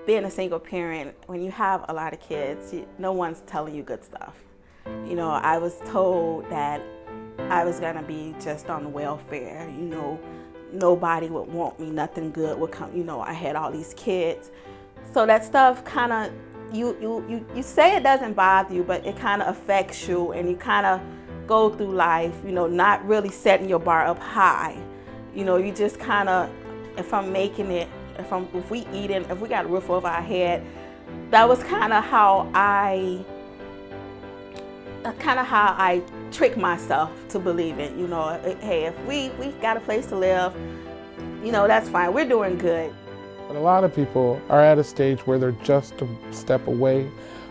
being a single parent, when you have a lot of kids, no one's telling you good stuff. You know, I was told that I was gonna be just on welfare, you know, nobody would want me, nothing good would come, you know, I had all these kids. So that stuff kind of, you say it doesn't bother you, but it kind of affects you, and you kind of go through life, you know, not really setting your bar up high. You know, you just kind of, if I'm making it, if we eating, if we got a roof over our head, that was kind of how I trick myself to believe it. You know, hey, if we got a place to live, you know, that's fine, we're doing good. But a lot of people are at a stage where they're just a step away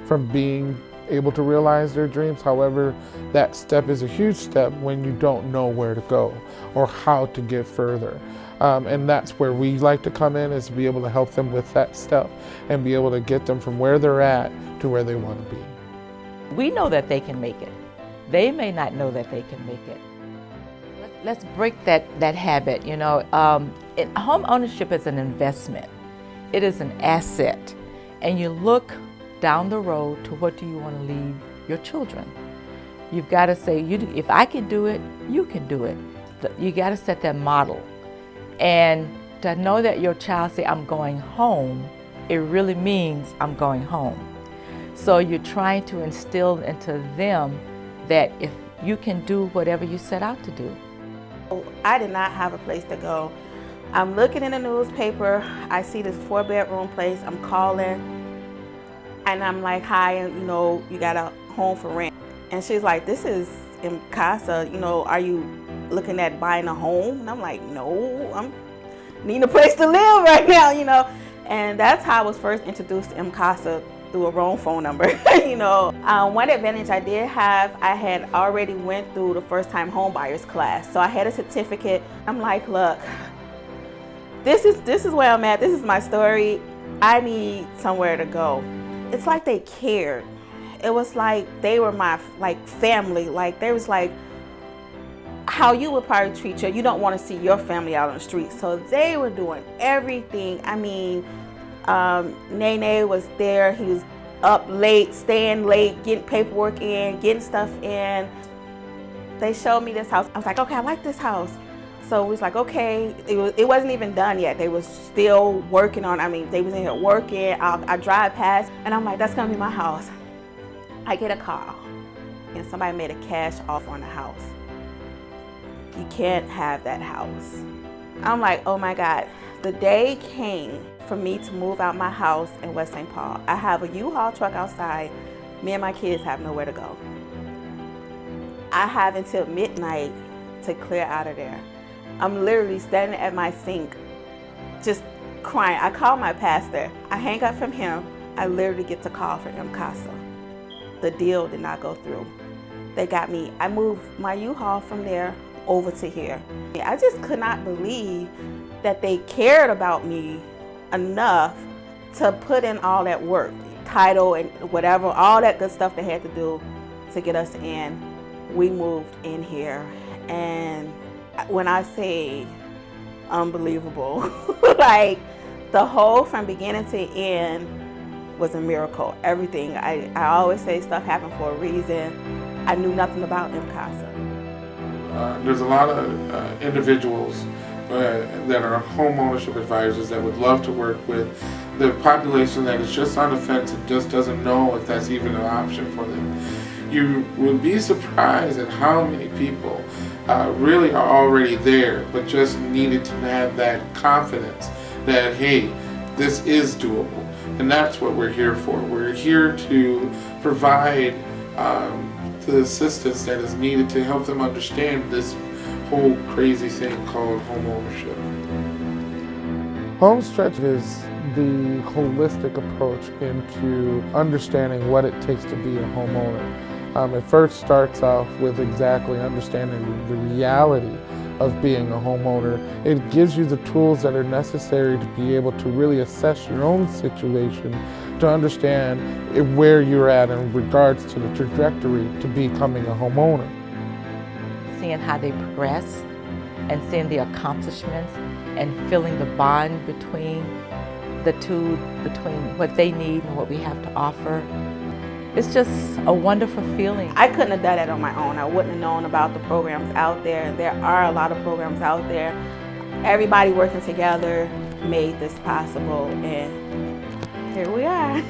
from being able to realize their dreams. However, that step is a huge step when you don't know where to go or how to get further. And that's where we like to come in, is to be able to help them with that step and be able to get them from where they're at to where they want to be. We know that they can make it. They may not know that they can make it. Let's break that habit. You know, home ownership is an investment. It is an asset. And you look down the road to what do you want to leave your children. You've got to say, if I can do it, you can do it. You got to set that model. And to know that your child say, I'm going home, it really means I'm going home. So you're trying to instill into them that if you can do whatever you set out to do. I did not have a place to go. I'm looking in the newspaper, I see this 4-bedroom place, I'm calling, and I'm like, hi, you know, you got a home for rent. And she's like, this is in Casa, you know, are you looking at buying a home? And I'm like, no, I'm needing a place to live right now, you know. And that's how I was first introduced to Casa, through a wrong phone number. You know, one advantage I did have, I had already went through the first-time homebuyers class, so I had a certificate. I'm like, look, this is where I'm at. This is my story. I need somewhere to go. It's like they cared. It was like they were my family. Like they was like how you would probably treat you don't want to see your family out on the street. So they were doing everything. I mean, Nene was there. He was up late, staying late, getting paperwork in, getting stuff in. They showed me this house. I was like, okay, I like this house. So it was like, okay, it wasn't even done yet. They was still working on, I mean, they was in here working. I drive past and I'm like, that's gonna be my house. I get a call and somebody made a cash offer on the house. You can't have that house. I'm like, oh my God. The day came for me to move out my house in West St. Paul. I have a U-Haul truck outside. Me and my kids have nowhere to go. I have until midnight to clear out of there. I'm literally standing at my sink, just crying. I call my pastor. I hang up from him. I literally get the call from Casa. The deal did not go through. They got me. I moved my U-Haul from there over to here. I just could not believe that they cared about me enough to put in all that work, title and whatever, all that good stuff they had to do to get us in. We moved in here, and when I say unbelievable, like the whole from beginning to end was a miracle. Everything. I always say stuff happened for a reason. I knew nothing about Casa. There's a lot of individuals that are home ownership advisors that would love to work with the population that is just on the fence and just doesn't know if that's even an option for them. You would be surprised at how many people really are already there, but just needed to have that confidence that, hey, this is doable. And that's what we're here for. We're here to provide the assistance that is needed to help them understand this whole crazy thing called home ownership. Homestretch is the holistic approach into understanding what it takes to be a homeowner. It first starts off with exactly understanding the reality of being a homeowner. It gives you the tools that are necessary to be able to really assess your own situation, to understand where you're at in regards to the trajectory to becoming a homeowner. Seeing how they progress and seeing the accomplishments and feeling the bond between the two between what they need and what we have to offer. It's just a wonderful feeling. I couldn't have done it on my own. I wouldn't have known about the programs out there. There are a lot of programs out there. Everybody working together made this possible, and here we are.